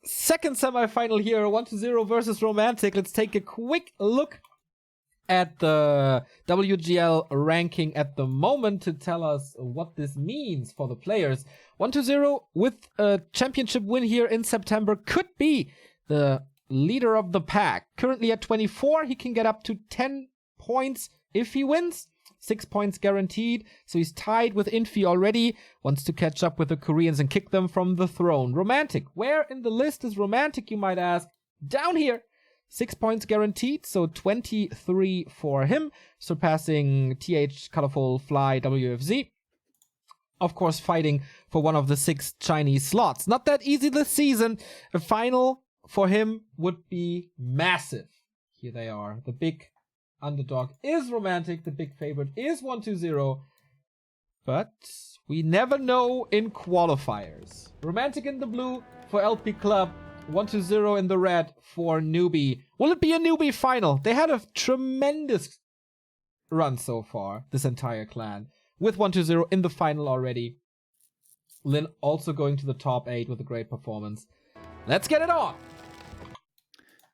second semifinal here, 1-0 versus Romantic. Let's take a quick look at the WGL ranking at the moment to tell us what this means for the players. 1-0 with a championship win here in September could be the leader of the pack. Currently at 24, he can get up to 10 points if he wins. 6 points guaranteed, so he's tied with Infi already. Wants to catch up with the Koreans and kick them from the throne. Romantic. Where in the list is Romantic, you might ask? Down here. 6 points guaranteed, so 23 for him, surpassing TH, Colorful, Fly, WFZ. Of course, fighting for one of the 6 Chinese slots. Not that easy this season. A final for him would be massive. Here they are. The big underdog is Romantic. The big favorite is 1-0. But we never know in qualifiers. Romantic in the blue for LP Club. 1-0 in the red for Newbie. Will it be a Newbie final? They had a tremendous run so far, this entire clan, with 1-0 in the final already. Lin also going to the top 8 with a great performance. Let's get it on!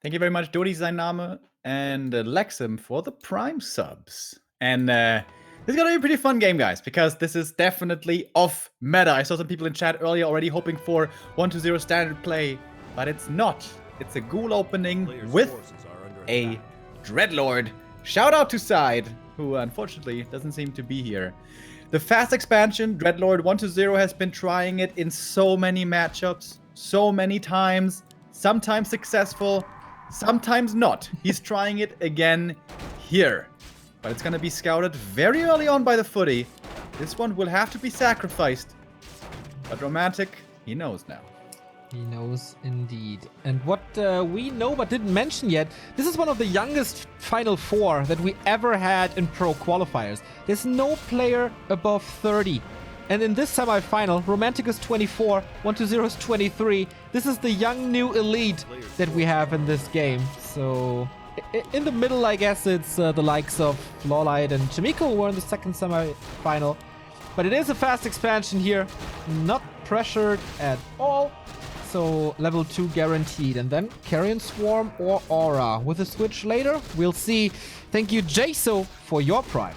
Thank you very much, Dodi, sein Name, and Lexim for the Prime subs. And this is gonna be a pretty fun game, guys, because this is definitely off meta. I saw some people in chat earlier already hoping for 1-0 standard play. But it's not. It's a ghoul opening with a Dreadlord. Shout out to Side, who unfortunately doesn't seem to be here. The fast expansion, Dreadlord 1-0, has been trying it in so many matchups, so many times. Sometimes successful, sometimes not. He's trying it again here. But it's going to be scouted very early on by the footy. This one will have to be sacrificed. But Romantic, he knows now. He knows indeed. And what we know but didn't mention yet, this is one of the youngest Final Four that we ever had in pro qualifiers. There's no player above 30. And in this semi-final, Romantic is 24, 1-0 is 23. This is the young new elite that we have in this game. So in the middle, I guess it's the likes of Lawlight and Chimico who were in the second semi-final. But it is a fast expansion here, not pressured at all. So level 2 guaranteed. And then Carrion Swarm or Aura. With a switch later, we'll see. Thank you, Jaso, for your prime.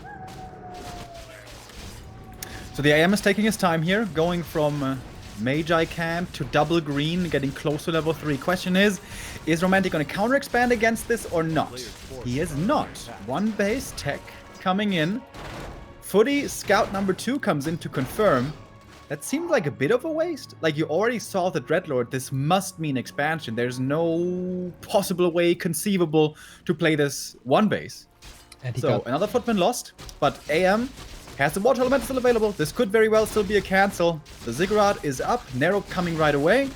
So the AM is taking his time here, going from Magi Camp to double green, getting close to level 3. Question is Romantic going to counter expand against this or not? He is not. One base tech coming in. Footy Scout number 2 comes in to confirm. That seemed like a bit of a waste. Like, you already saw the Dreadlord. This must mean expansion. There's no possible way conceivable to play this one base. So another footman lost, but AM has the water element still available. This could very well still be a cancel. The Ziggurat is up, Narrow coming right away,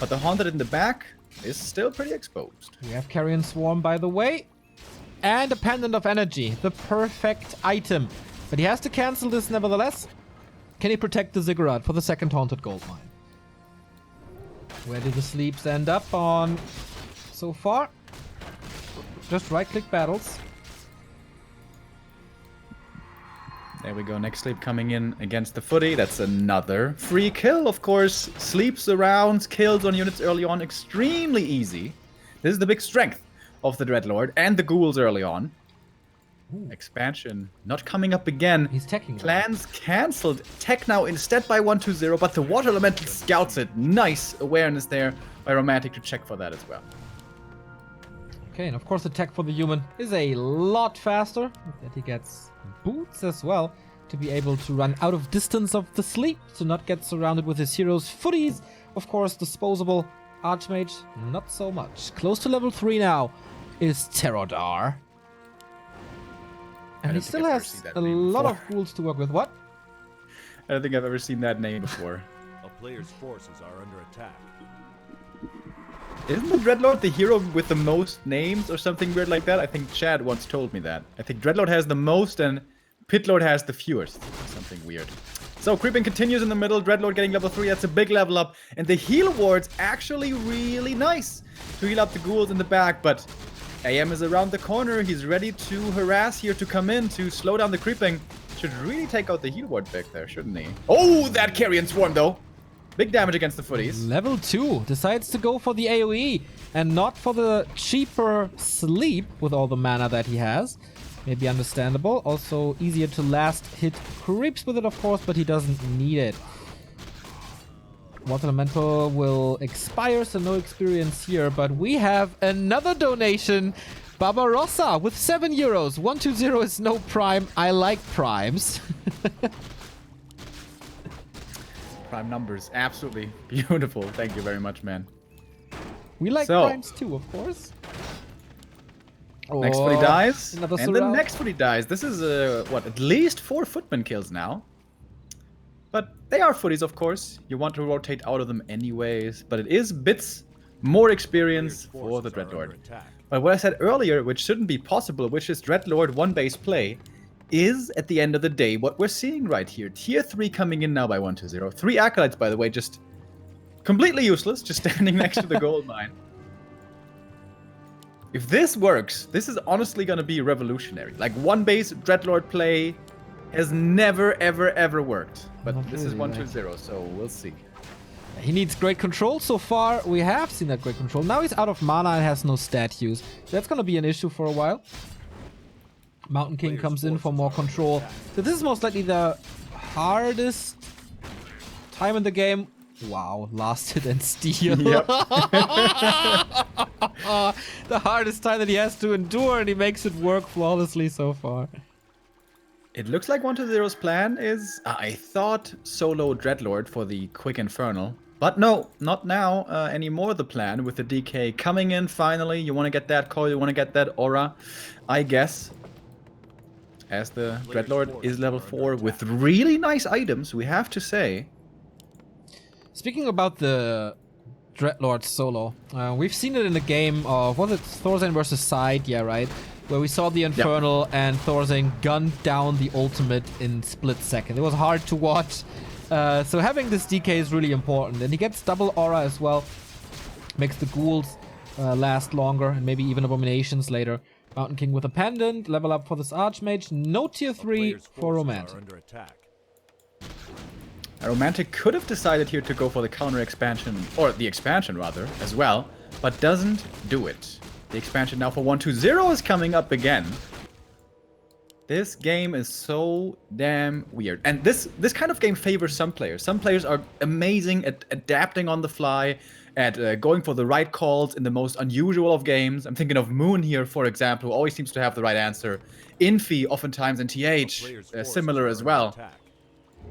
but the Haunted in the back is still pretty exposed. We have Carrion Swarm, by the way, and a Pendant of Energy, the perfect item. But he has to cancel this nevertheless. Can he protect the Ziggurat for the second Haunted Goldmine? Where do the sleeps end up on so far? Just right-click battles. There we go, next sleep coming in against the footy. That's another free kill, of course. Sleeps around, kills on units early on, extremely easy. This is the big strength of the Dreadlord and the ghouls early on. Ooh. Expansion not coming up again. He's teching. Plans cancelled. Tech now instead by 1-2-0, but the Water Elemental scouts it. Nice awareness there by Romantic to check for that as well. Okay, and of course the tech for the human is a lot faster. That he gets boots as well to be able to run out of distance of the sleep, to not get surrounded with his heroes. Footies, of course, disposable. Archmage, not so much. Close to level 3 now is Terrodar. And he still has a lot of rules to work with. What? I don't think I've ever seen that name before. A player's forces are under attack. Isn't the Dreadlord the hero with the most names or something weird like that? I think Chad once told me that. I think Dreadlord has the most and Pitlord has the fewest. Something weird. So creeping continues in the middle. Dreadlord getting level 3. That's a big level up. And the heal ward's actually really nice to heal up the ghouls in the back. But AM is around the corner. He's ready to harass here, to come in, to slow down the creeping. Should really take out the heal ward back there, shouldn't he? Oh, that Carrion Swarm, though. Big damage against the footies. Level 2 decides to go for the AoE and not for the cheaper sleep with all the mana that he has. Maybe understandable. Also easier to last hit creeps with it, of course, but he doesn't need it. Water Elemental will expire, so no experience here. But we have another donation. Barbarossa with 7 euros. 120 is no prime. I like primes. Prime numbers. Absolutely beautiful. Thank you very much, man. We like primes too, of course. Next footy dies. Another And the next footy dies. This is, what, at least 4 footman kills now. But they are footies, of course. You want to rotate out of them anyways. But it is bits more experience for the Dreadlord. But what I said earlier, which shouldn't be possible, which is Dreadlord 1 base play, is at the end of the day what we're seeing right here. Tier 3 coming in now by 120. 3 Acolytes, by the way, just completely useless, just standing next to the gold mine. If this works, this is honestly going to be revolutionary. Like, 1 base Dreadlord play has never, ever, ever worked. But Not this is really, 120, so we'll see. He needs great control. So far, we have seen that great control. Now he's out of mana and has no stat use. That's going to be an issue for a while. Mountain King comes in for more control. So this is most likely the hardest time in the game. Wow, last hit and steal. Yep. The hardest time that he has to endure, and he makes it work flawlessly so far. It looks like 120's plan is, I thought, solo Dreadlord for the Quick Infernal. But no, not now anymore the plan with the DK coming in finally. You want to get that coil, you want to get that aura, I guess. As the Dreadlord is level 4 with really nice items, we have to say. Speaking about the Dreadlord solo, we've seen it in the game of, was it Thorzane versus Side? Yeah, right. Where we saw the Infernal and Thorzane gunned down the ultimate in split second. It was hard to watch. So having this DK is really important. And he gets double aura as well. Makes the ghouls last longer and maybe even abominations later. Mountain King with a pendant. Level up for this Archmage. No tier 3 for Romantic. Romantic could have decided here to go for the counter expansion, or the expansion rather, as well, but doesn't do it. The expansion now for 120 is coming up again. This game is so damn weird. And this kind of game favors some players. Some players are amazing at adapting on the fly, at going for the right calls in the most unusual of games. I'm thinking of Moon here, for example, who always seems to have the right answer. Infi, oftentimes, and TH, similar as well.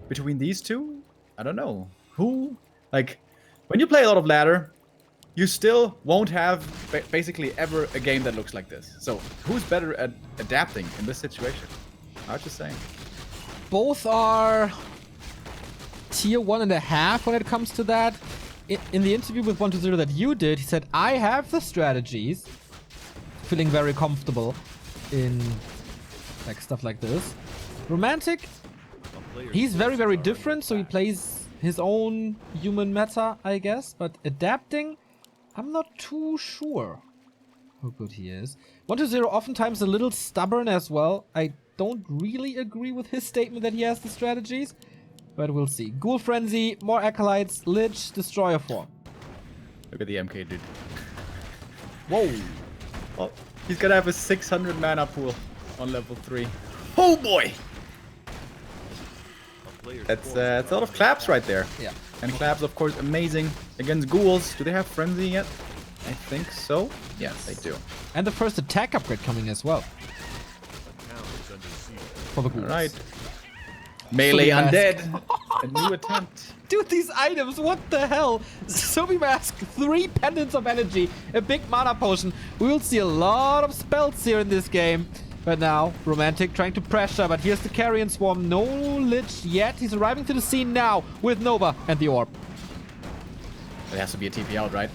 Between these two, I don't know. Who, like, when you play a lot of ladder, you still won't have basically ever a game that looks like this. So who's better at adapting in this situation? Hard to say. Both are tier 1.5 when it comes to that. In the interview with 120 that you did, he said, I have the strategies. Feeling very comfortable in like stuff like this. Romantic, he's very, very different, so he plays his own human meta, I guess. But adapting, I'm not too sure how good he is. 120 oftentimes a little stubborn as well. I don't really agree with his statement that he has the strategies, but we'll see. Ghoul Frenzy, more Acolytes, Lich, Destroyer form. Look at the MK dude. Whoa. Oh, he's gonna have a 600 mana pool on level 3. Oh boy! That's a lot of claps right there. Yeah. And claps, of course, amazing against ghouls. Do they have frenzy yet? I think so. Yes, they do. And the first attack upgrade coming as well. For the ghouls. Alright. Melee Zombie undead. A new attempt. Dude, these items, what the hell? Zombie Mask, 3 pendants of energy, a big mana potion. We will see a lot of spells here in this game. But now, Romantic trying to pressure, but here's the Carrion Swarm. No Lich yet. He's arriving to the scene now with Nova and the Orb. It has to be a TP out, right?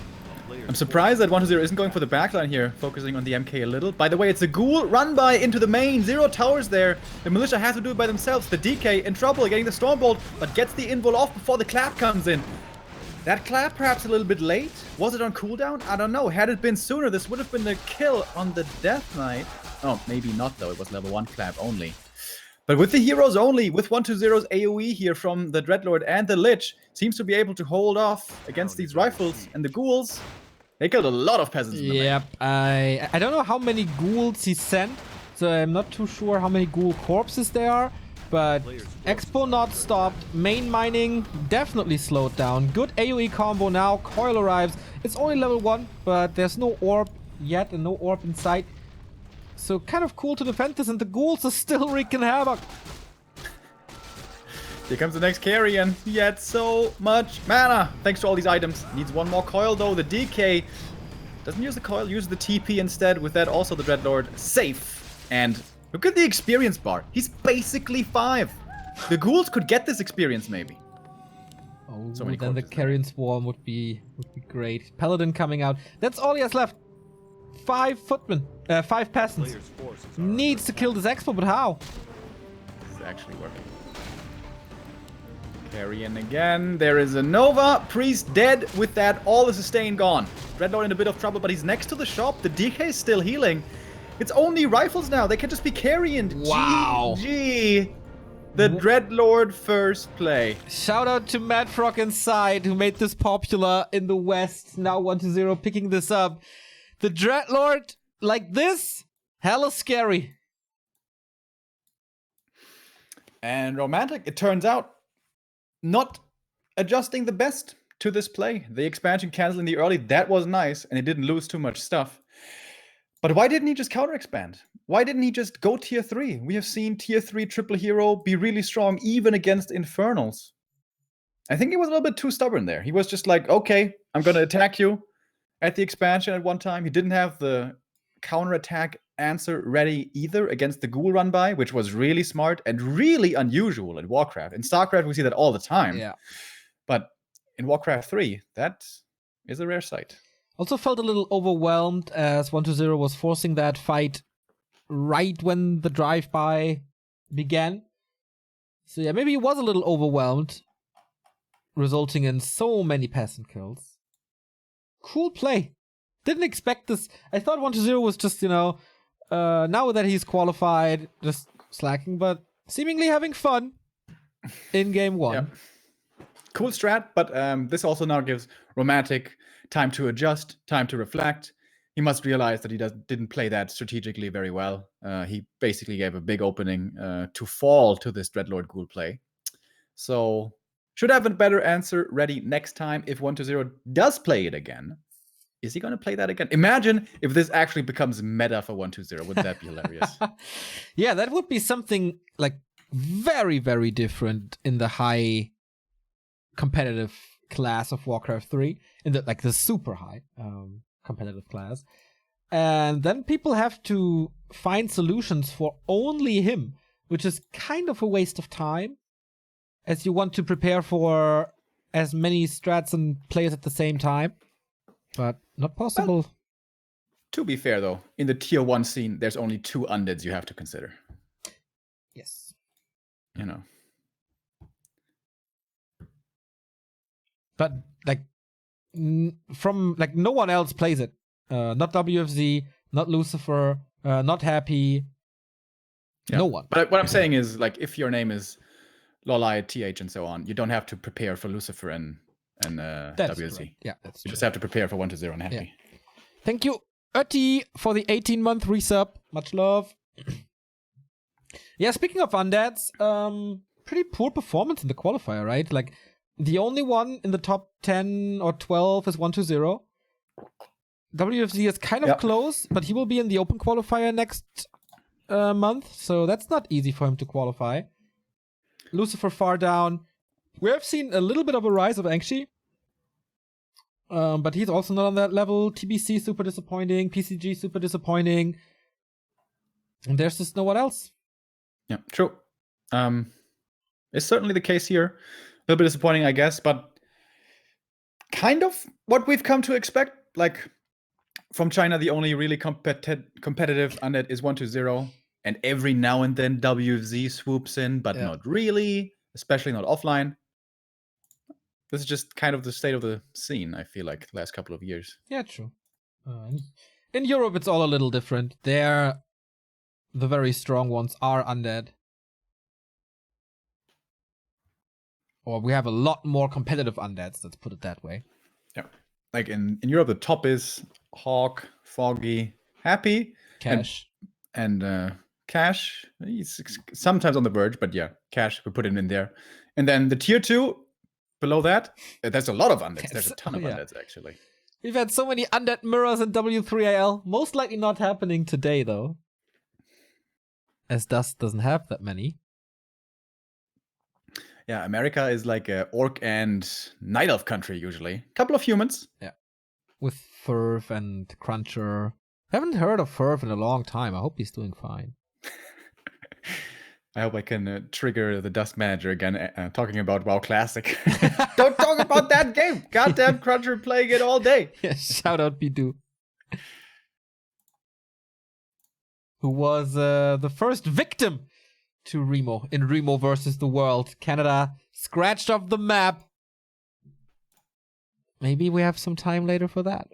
I'm surprised that 120 isn't going for the backline here, focusing on the MK a little. By the way, it's a ghoul run by into the main. 0 towers there. The militia has to do it by themselves. The DK in trouble, getting the Stormbolt, but gets the invul off before the clap comes in. That clap perhaps a little bit late. Was it on cooldown? I don't know. Had it been sooner, this would have been the kill on the Death Knight. Oh, maybe not though. It was level 1 clap only. But with the heroes only, with 1-2-0's AoE here from the Dreadlord and the Lich, seems to be able to hold off against these rifles and the ghouls. They killed a lot of peasants in the Yep, I don't know how many ghouls he sent, so I'm not too sure how many ghoul corpses there are. But Expo not stopped, main mining definitely slowed down. Good AoE combo now, Coil arrives. It's only level 1, but there's no orb yet and no orb in sight. So kind of cool to defend this, and the ghouls are still wreaking havoc. Here comes the next carry, and he had so much mana thanks to all these items. Needs one more coil though. The DK doesn't use the coil, uses the TP instead. With that, also the Dreadlord safe. And look at the experience bar. He's basically 5. The ghouls could get this experience maybe. Oh, So many then the corpses Carrion Swarm would be great. Paladin coming out. That's all he has left. 5 footmen, 5 peasants. Players' forces are Needs to kill this Expo, but how? This is actually working. Carrion again. There is a Nova. Priest dead. With that, all the sustain gone. Dreadlord in a bit of trouble, but he's next to the shop. The DK is still healing. It's only rifles now. They can just be carrying. Wow. GG. The Dreadlord first play. Shout out to Mad Frog Inside, who made this popular in the West. Now 1-0 picking this up. The Dreadlord, like this, hella scary. And Romantic, it turns out, not adjusting the best to this play. The expansion canceling the early, that was nice, and it didn't lose too much stuff. But why didn't he just counter expand? Why didn't he just go tier 3? We have seen tier 3 triple hero be really strong even against Infernals. I think he was a little bit too stubborn there. He was just like, okay, I'm going to attack you at the expansion at one time. He didn't have the counterattack answer ready either against the Ghoul run by, which was really smart and really unusual in Warcraft. In StarCraft, we see that all the time. Yeah. But in Warcraft 3, that is a rare sight. Also felt a little overwhelmed as 1-0 was forcing that fight right when the drive-by began. So yeah, maybe he was a little overwhelmed, resulting in so many peasant kills. Cool play. Didn't expect this. I thought 1-0 was just, now that he's qualified, just slacking, but seemingly having fun in game 1. Yeah. Cool strat, but this also now gives Romantic time to adjust, time to reflect. He must realize that he didn't play that strategically very well. He basically gave a big opening to fall to this Dreadlord Ghoul play. So should have a better answer ready next time if 1-0 does play it again. Is he going to play that again? Imagine if this actually becomes meta for 1-2-0. Wouldn't that be hilarious? Yeah, that would be something like very, very different in the high competitive class of Warcraft 3, in the super high competitive class. And then people have to find solutions for only him, which is kind of a waste of time, as you want to prepare for as many strats and players at the same time. But not possible. Well, to be fair, though, in the tier 1 scene, there's only 2 undeads you have to consider. Yes. But no one else plays it. Not WFZ, not Lucifer, not Happy. Yeah. No one. But what I'm saying is, if your name is Lolai, TH, and so on, you don't have to prepare for Lucifer and That's WC. correct. Yeah, that's You true. just have to prepare for 1-0 and Happy. Yeah. Thank you, Utti, for the 18-month resub. Much love. Yeah, speaking of undeads, pretty poor performance in the qualifier, right? The only one in the top 10 or 12 is 1-2-0. WFZ is kind of close, but he will be in the open qualifier next month, so that's not easy for him to qualify. Lucifer far down. We have seen a little bit of a rise of Angshi, but he's also not on that level. TBC super disappointing, PCG super disappointing, and there's just no one else. Yeah, true. It's certainly the case here. A little bit disappointing, I guess, but kind of what we've come to expect. From China, the only really competitive undead is 1-2-0, and every now and then WFZ swoops in, but not really, especially not offline. This is just kind of the state of the scene, I feel like, the last couple of years. Yeah, true. In Europe, it's all a little different. There, the very strong ones are undead. Or we have a lot more competitive undeads, let's put it that way. Yeah. Like in Europe, the top is Hawk, Foggy, Happy. Cash. And Cash. He's sometimes on the verge, but yeah, Cash, we put him in there. And then the tier 2, below that, there's a lot of undeads. There's a ton of undeads, actually. We've had so many undead mirrors in W3IL. Most likely not happening today, though. As Dust doesn't have that many. Yeah, America is like a orc and night elf country, usually. Couple of humans. Yeah. With Furf and Cruncher. Haven't heard of Furf in a long time. I hope he's doing fine. I hope I can trigger the Dust Manager again, talking about WoW Classic. Don't talk about that game! Goddamn Cruncher playing it all day! Yeah, shout out Bidou. Who was the first victim to Remo in Remo versus the World. Canada scratched off the map. Maybe we have some time later for that.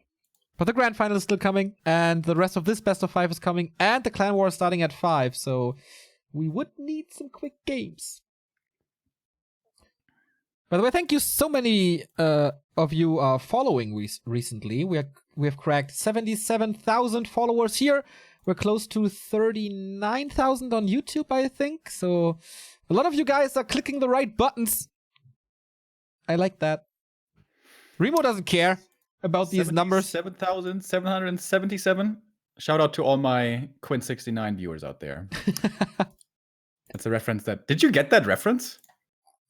But the grand final is still coming, and the rest of this best of 5 is coming, and the clan war is starting at 5, so we would need some quick games. By the way, thank you so many of you are following recently. We have cracked 77,000 followers here. We're close to 39,000 on YouTube, I think. So a lot of you guys are clicking the right buttons. I like that. Remo doesn't care about these numbers. 7,777. Shout out to all my Quint69 viewers out there. That's a reference that... Did you get that reference?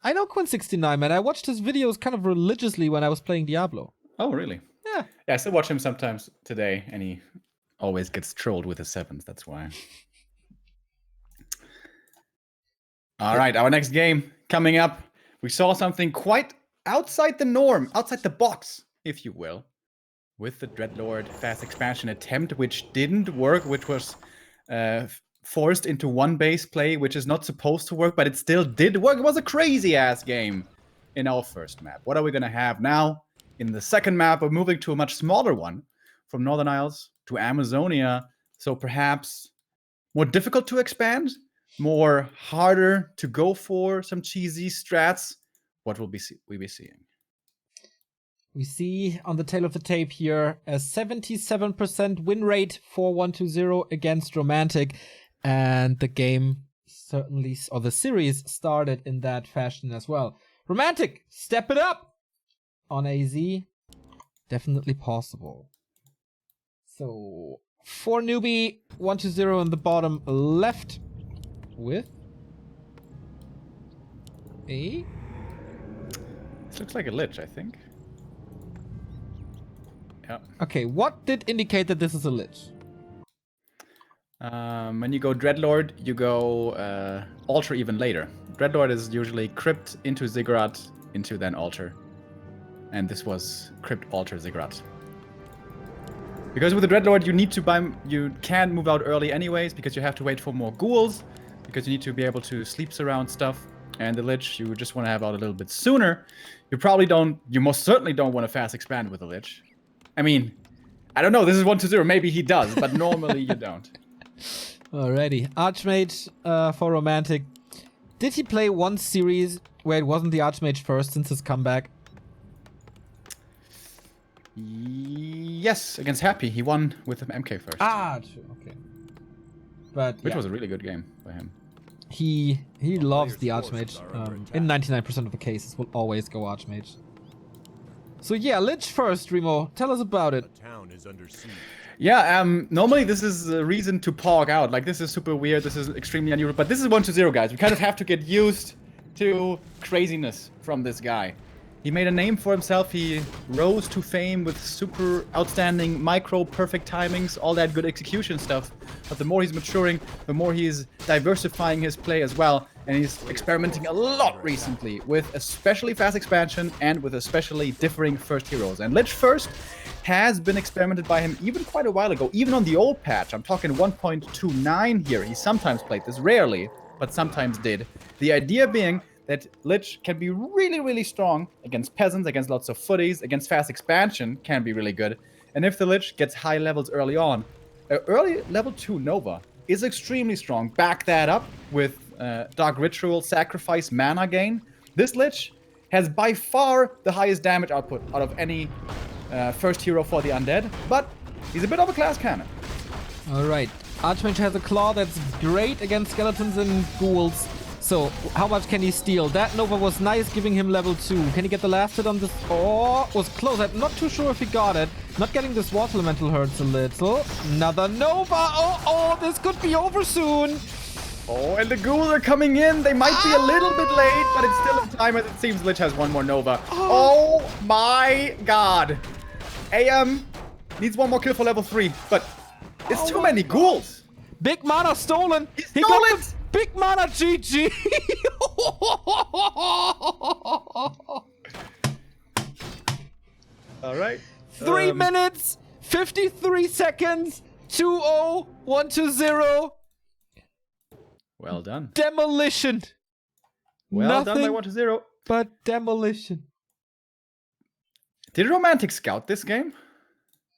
I know Quint69, man. I watched his videos kind of religiously when I was playing Diablo. Oh, really? Yeah. Yeah, I still watch him sometimes today, and he always gets trolled with his 7s. That's why. All right, our next game coming up. We saw something quite outside the norm, outside the box, if you will, with the Dreadlord fast expansion attempt, which didn't work, which was forced into one base play, which is not supposed to work, but it still did work. It was a crazy-ass game in our first map. What are we going to have now? In the second map, we're moving to a much smaller one, from Northern Isles to Amazonia, so perhaps more difficult to expand, more harder to go for some cheesy strats. What will we be seeing? We see on the tail of the tape here a 77% win rate for 120 against Romantic, and the game certainly, or the series started in that fashion as well. Romantic, step it up on AZ. Definitely possible. So, for newbie, 120 in the bottom left with a... This looks like a Lich, I think. Yeah. Okay, what did indicate that this is a Lich? When you go Dreadlord, you go Altar even later. Dreadlord is usually Crypt into Ziggurat into then Altar. And this was Crypt, Altar, Ziggurat. Because with the Dreadlord, you can't move out early anyways, because you have to wait for more ghouls, because you need to be able to sleep surround stuff. And the Lich, you just want to have out a little bit sooner. You most certainly don't want to fast expand with the Lich. I mean, I don't know, this is 120, maybe he does, but normally you don't. Alrighty, Archmage for Romantic. Did he play one series where it wasn't the Archmage first since his comeback? Yes, against Happy. He won with an MK first. Ah, true, okay. But Which was a really good game by him. He loves the Archmage. In 99% of the cases, will always go Archmage. So yeah, Lich first, Remo. Tell us about it. The town is under siege. Yeah, normally this is a reason to pog out. Like, this is super weird, this is extremely unusual, but this is 120, guys. We kind of have to get used to craziness from this guy. He made a name for himself, he rose to fame with super outstanding micro perfect timings, all that good execution stuff. But the more he's maturing, the more he's diversifying his play as well. And he's experimenting a lot recently with especially fast expansion and with especially differing first heroes. And Lich first has been experimented by him even quite a while ago, even on the old patch. I'm talking 1.29 here. He sometimes played this, rarely, but sometimes did. The idea being that Lich can be really, really strong against peasants, against lots of footies, against fast expansion can be really good. And if the Lich gets high levels early on, early level 2 Nova is extremely strong. Back that up with Dark Ritual, Sacrifice, Mana gain. This Lich has by far the highest damage output out of any first hero for the undead, but he's a bit of a class cannon. Alright, Archmage has a claw that's great against skeletons and ghouls. So, how much can he steal? That Nova was nice, giving him level 2. Can he get the last hit on this? Oh, was close. I'm not too sure if he got it. Not getting this water elemental hurts a little. Another Nova. Oh, this could be over soon. Oh, and the ghouls are coming in. They might be a little bit late, but it's still in time as it seems Lich has one more Nova. Oh my god. AM needs one more kill for level 3, but it's too many ghouls. Big mana stolen. He stole it. Big mana GG. All right. 3 minutes, 53 seconds, 2-0, 1-0. Well done. Demolition. Well done by Nothing 1-0. but demolition. Did Romantic scout this game?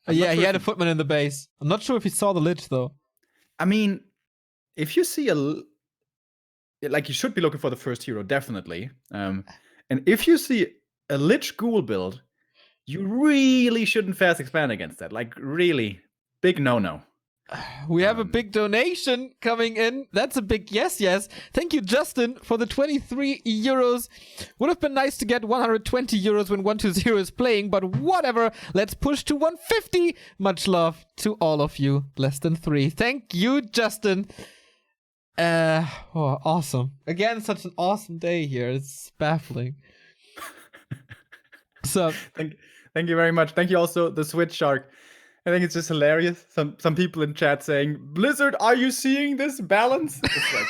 Yeah, he had a footman in the base. I'm not sure if he saw the Lich, though. I mean, if you see like, you should be looking for the first hero, definitely. And if you see a Lich Ghoul build, you really shouldn't fast expand against that. Like, really, big no-no. We have a big donation coming in. That's a big yes. Thank you, Justin, for the 23 euros. Would have been nice to get 120 euros when 120 is playing, but whatever. Let's push to 150. Much love to all of you. Less than 3. Thank you, Justin. Awesome. Again, such an awesome day here. It's baffling. So, thank you very much. Thank you also, the Switch Shark. I think it's just hilarious. Some people in chat saying, Blizzard, are you seeing this balance? It's like,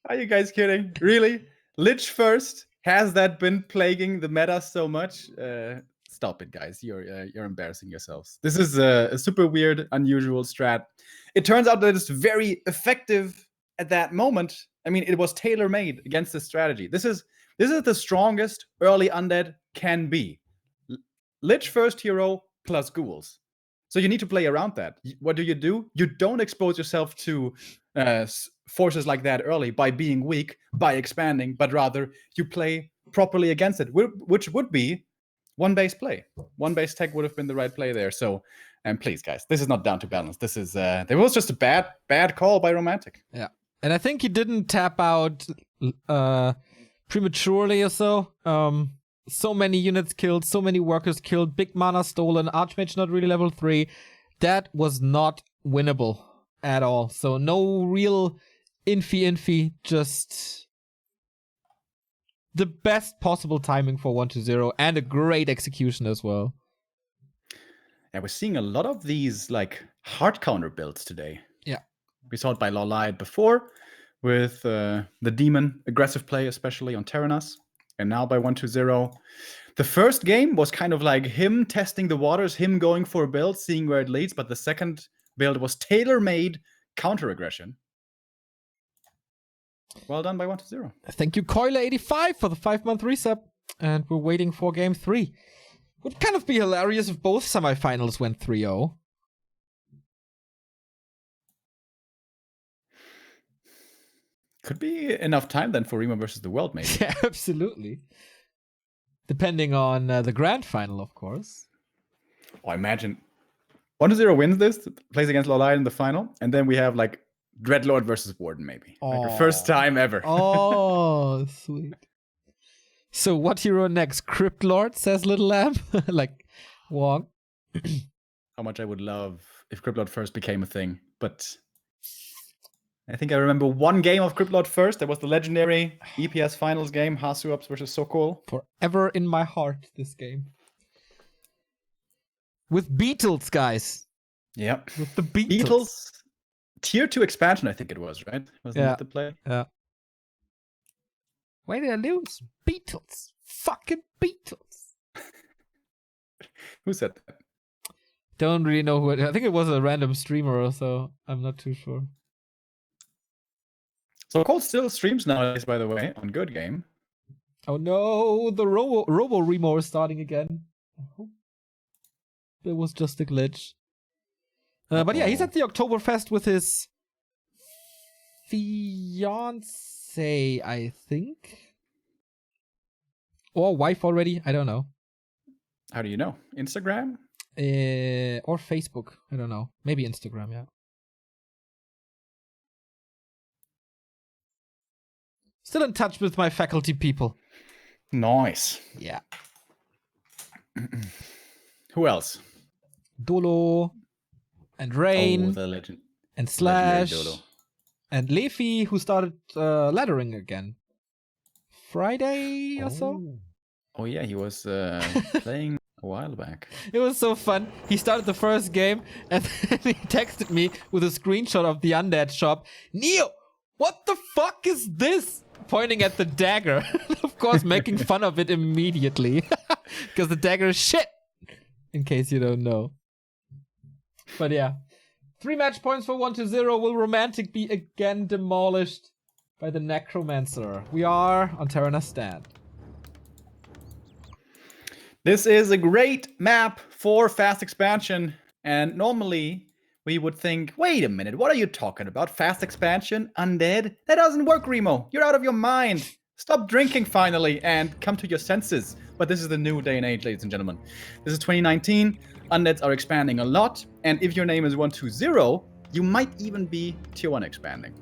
are you guys kidding? Really? Lich first? Has that been plaguing the meta so much? Stop it, guys. You're embarrassing yourselves. This is a super weird, unusual strat. It turns out that it's very effective at that moment. I mean, it was tailor-made against this strategy. This is the strongest early undead can be. Lich first hero plus ghouls. So you need to play around that. What do? You don't expose yourself to forces like that early by being weak, by expanding, but rather you play properly against it, which would be one base play. One base tech would have been the right play there. So, and please, guys, this is not down to balance. This is there was just a bad call by Romantic. Yeah, and I think he didn't tap out prematurely or so. So many units killed, so many workers killed, big mana stolen, Archmage not really level 3. That was not winnable at all. So no real infi, just the best possible timing for 1-0 and a great execution as well. Yeah, we're seeing a lot of these like hard counter builds today. Yeah. We saw it by Lawlight before with the demon aggressive play, especially on Terranas. And now by 1-0. The first game was kind of like him testing the waters, him going for a build, seeing where it leads. But the second build was tailor-made counter-aggression. Well done by 1-0. Thank you, Coiler85, for the 5-month resub. And we're waiting for game 3. Would kind of be hilarious if both semifinals went 3-0. Could be enough time then for Remo versus the world, maybe. Yeah, absolutely. Depending on the grand final, of course. Oh, imagine 1-0 wins this, plays against Lawlight in the final, and then we have like Dreadlord versus Warden, maybe. Like the first time ever. Oh, sweet. So what hero next? Crypt Lord, says Little Lamb. Like, Wong. How much I would love if Crypt Lord first became a thing, but I think I remember one game of Crypt Lord first. That was the legendary EPS finals game, Hasuups versus Sokol. Forever in my heart, this game. With Beatles, guys. Yep. With the Beatles. Tier 2 expansion, I think it was, right? Wasn't it the play? Yeah. Why did I lose? Beatles. Fucking Beatles. Who said that? Don't really know who I think it was a random streamer or so. I'm not too sure. So Cole still streams nowadays, by the way, on Good Game. Oh no, the Robo Remo is starting again. I hope it was just a glitch. But yeah, he's at the Oktoberfest with his fiance, I think. or wife already. I don't know. How do you know? Instagram? Or Facebook. I don't know. Maybe Instagram, yeah. Still in touch with my faculty people. Nice. Yeah. Who else? Dolo and Oh, Rain the legend. and Legendary Slash Dolo. and Leafy, who started laddering again. Friday or so? Oh yeah, he was playing a while back. It was so fun. He started the first game and then he texted me with a screenshot of the undead shop. Neo, what the fuck is this? Pointing at the dagger. Of course, making fun of it immediately. Because the dagger is shit. In case you don't know. But yeah. 3 match points for 1-0. Will Romantic be again demolished by the Necromancer? We are on Terranas stand. This is a great map for fast expansion. And normally we would think, wait a minute, what are you talking about? Fast expansion? Undead? That doesn't work, Remo. You're out of your mind. Stop drinking finally and come to your senses. But this is the new day and age, ladies and gentlemen. This is 2019. Undeads are expanding a lot. And if your name is 120, you might even be tier 1 expanding.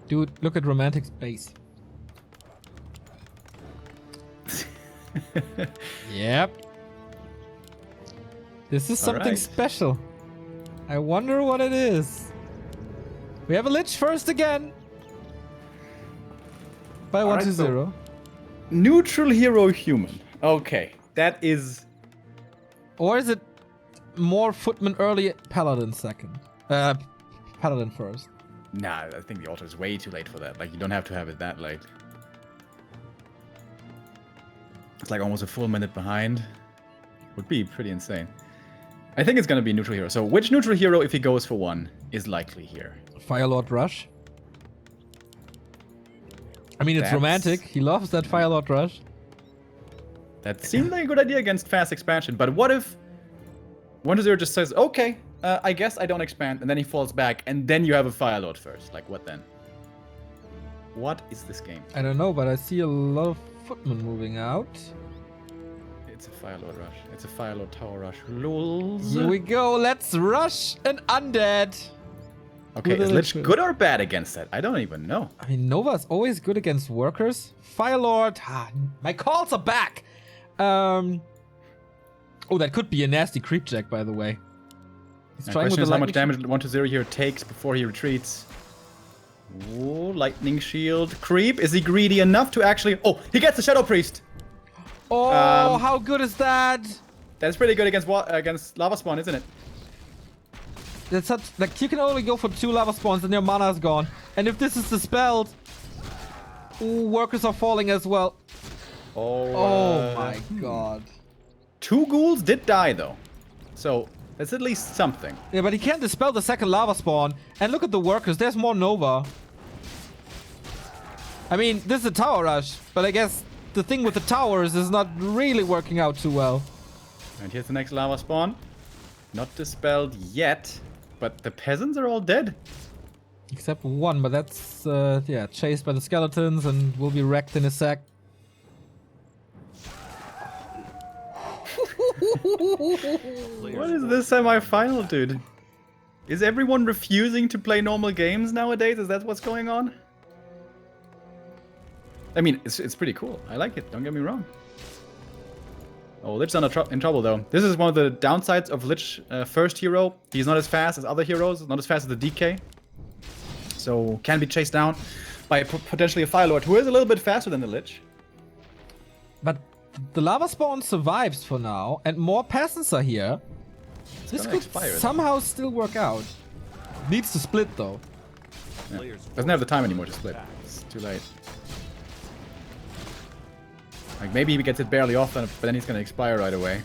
Dude, look at Romantic's base. Yep. This is something Alright. special. I wonder what it is. We have a Lich first again. By 1-0. Alright, so neutral hero human. Okay, that is... Or is it more Footman early, Paladin second? Paladin first. Nah, I think the altar is way too late for that. Like, you don't have to have it that late. It's like almost a full minute behind. Would be pretty insane. I think it's gonna be neutral hero. So which neutral hero, if he goes for one, is likely here? Firelord Rush. I mean, it's That's- Romantic. He loves that Firelord Rush. That seemed like a good idea against fast expansion, but what if 1-0 just says, okay, I guess I don't expand, and then he falls back, and then you have a Firelord first. Like, what then? What is this game? I don't know, but I see a lot of Footmen moving out. It's a Firelord rush. It's a Firelord tower rush. Lulz. Here we go. Let's rush an undead. Okay, With is a Lich Lich. good or bad against that? I don't even know. I mean, Nova's always good against workers. Firelord. My calls are back. Oh, that could be a nasty creep jack, by the way. He's The trying with question the is how much lightning damage 1-0 here takes before he retreats. Oh, lightning shield. Creep. Is he greedy enough to actually... Oh, he gets the Shadow Priest. Oh, how good is that? That's pretty good against Lava Spawn, isn't it? That's such, like, you can only go for 2 lava spawns and your mana is gone. And if this is dispelled, ooh, workers are falling as well. Oh my god. 2 ghouls did die, though. So, that's at least something. Yeah, but he can't dispel the second lava spawn. And look at the workers, there's more Nova. I mean, this is a tower rush, but I guess the thing with the towers is not really working out too well. And here's the next lava spawn. Not dispelled yet, but the peasants are all dead. Except one, but that's, yeah, chased by the skeletons and will be wrecked in a sec. What is this semi-final, dude? Is everyone refusing to play normal games nowadays? Is that what's going on? I mean, it's pretty cool. I like it. Don't get me wrong. Oh, Lich's in trouble, though. This is one of the downsides of Lich first hero. He's not as fast as other heroes. Not as fast as the DK. So, can be chased down by potentially a Firelord, who is a little bit faster than the Lich. But the lava spawn survives for now, and more peasants are here. This gonna could expire, though. somehow still work out. Needs to split, though. Yeah. Doesn't have the time anymore to split. It's too late. Like, maybe he gets it barely off, but then he's gonna expire right away.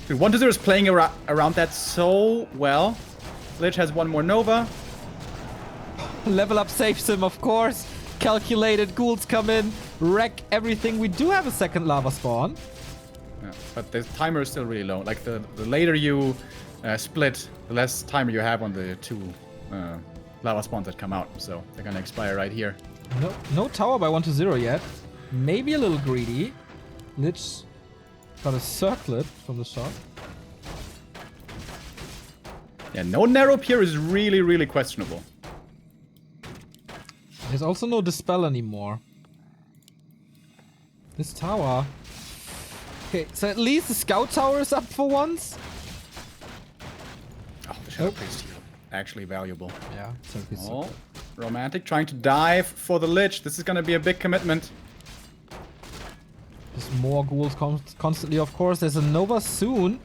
Dude, 1-0 is playing around that so well. Lich has one more Nova. Level up saves him, of course. Calculated, ghouls come in, wreck everything. We do have a second lava spawn. Yeah, but the timer is still really low. Like, the later you split, the less timer you have on the 2 lava spawns that come out. So they're gonna expire right here. No tower by 1-0 yet. Maybe a little greedy. Lich got a circlet from the shot. Yeah, no narrow pier is really, really questionable. There's also no dispel anymore. This tower. Okay, so at least the scout tower is up for once. Oh, the Shadow Priest heal. Actually valuable. Yeah, Oh, Romantic trying to dive for the Lich. This is gonna be a big commitment. There's more ghouls constantly, of course. There's a Nova soon.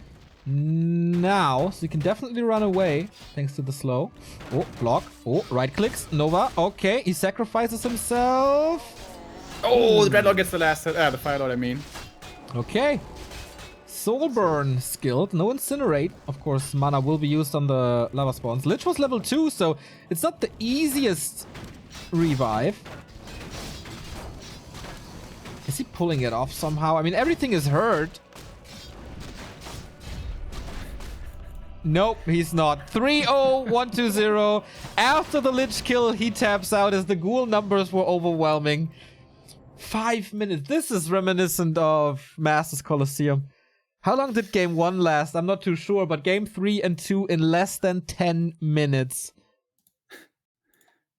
Now, so you can definitely run away thanks to the slow. Oh, block. Oh, right clicks. Nova. Okay, he sacrifices himself. Oh, the Dreadlord gets the last hit. The Firelord, I mean. Okay. Soul Burn skilled. No Incinerate. Of course, mana will be used on the lava spawns. Lich was level 2, so it's not the easiest revive. Is he pulling it off somehow? I mean, everything is hurt. Nope, he's not. 3-0, 1-2-0. After the Lich kill, he taps out as the ghoul numbers were overwhelming. 5 minutes. This is reminiscent of Masters Colosseum. How long did game 1 last? I'm not too sure, but game 3 and 2 in less than 10 minutes.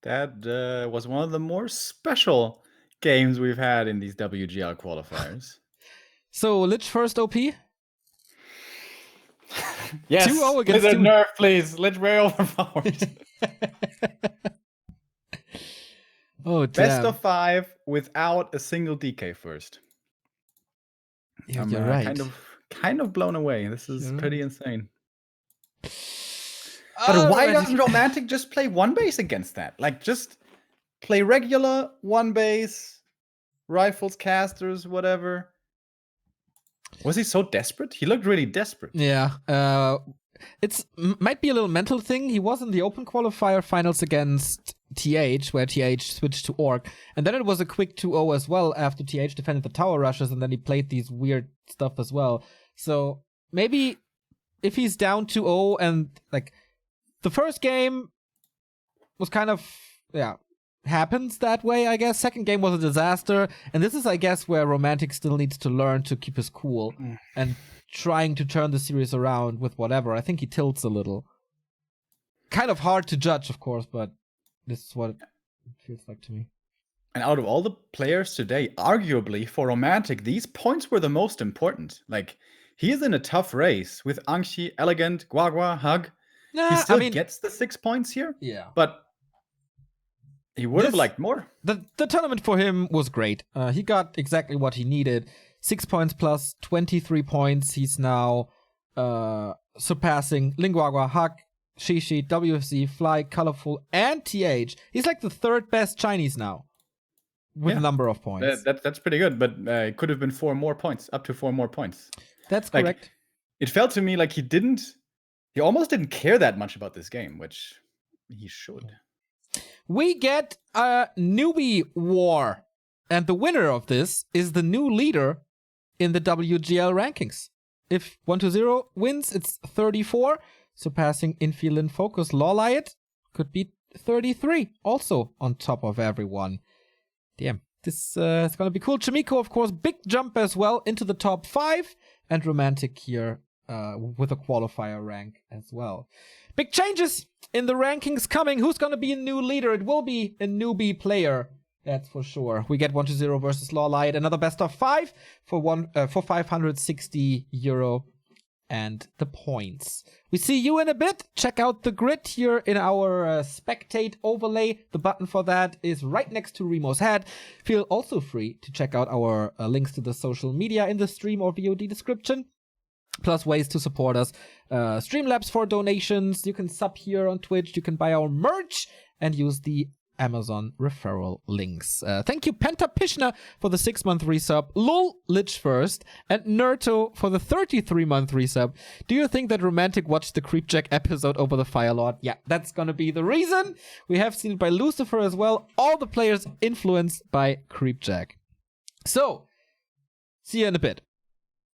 That was one of the more special games we've had in these WGL qualifiers. So, Lich first OP? Yes. 2-0 against Blizzard 2. nerf, please. Lich very overpowered. Oh, damn. Best of 5 without a single DK first. You're I'm right. kind of blown away. This is You're pretty insane. But why doesn't Romantic just play one base against that? Like, just play regular one base, rifles, casters, whatever. Was he so desperate? He looked really desperate. Yeah. It's might be a little mental thing. He was in the open qualifier finals against TH, where TH switched to Orc. And then it was a quick 2-0 as well after TH defended the tower rushes, and then he played these weird stuff as well. So maybe if he's down 2-0 and like the first game was kind of, yeah, happens that way, I guess. Second game was a disaster. And this is, I guess, where Romantic still needs to learn to keep his cool and trying to turn the series around with whatever. I think he tilts a little. Kind of hard to judge, of course, but this is what it feels like to me. And out of all the players today, arguably for Romantic, these points were the most important. Like, he is in a tough race with Angshi, Elegant, Guagua, Hug. He still gets the 6 points here. Yeah. But he would have liked more. The tournament for him was great. He got exactly what he needed. 6 points plus 23 points. He's now surpassing Linguagua, Hug, Shishi, WFC, Fly, Colorful, and TH. He's like the third best Chinese now with a number of points. That's pretty good, but it could have been 4 more points, up to 4 more points. That's correct. It felt to me like he almost didn't care that much about this game, which he should. We get a newbie war, and the winner of this is the new leader in the WGL rankings. If 1-0 wins, it's 34, surpassing Infield in Focus. Lawliot could be 33, also on top of everyone. Damn, this is gonna be cool. Chimiko, of course, big jump as well into the top 5, and Romantic here with a qualifier rank as well. Big changes in the rankings coming. Who's going to be a new leader? It will be a newbie player. That's for sure. We get 1-0 versus Lawlight. Another best of 5 for 560 euro and the points. We see you in a bit. Check out the grid here in our spectate overlay. The button for that is right next to Remo's head. Feel also free to check out our links to the social media in the stream or VOD description. Plus ways to support us. Streamlabs for donations. You can sub here on Twitch. You can buy our merch and use the Amazon referral links. Thank you, Penta Pishna, for the 6-month resub. Lul Lich first. And Nerto for the 33-month resub. Do you think that Romantic watched the Creepjack episode over the Firelord? Yeah, that's gonna be the reason. We have seen it by Lucifer as well. All the players influenced by Creepjack. So, see you in a bit.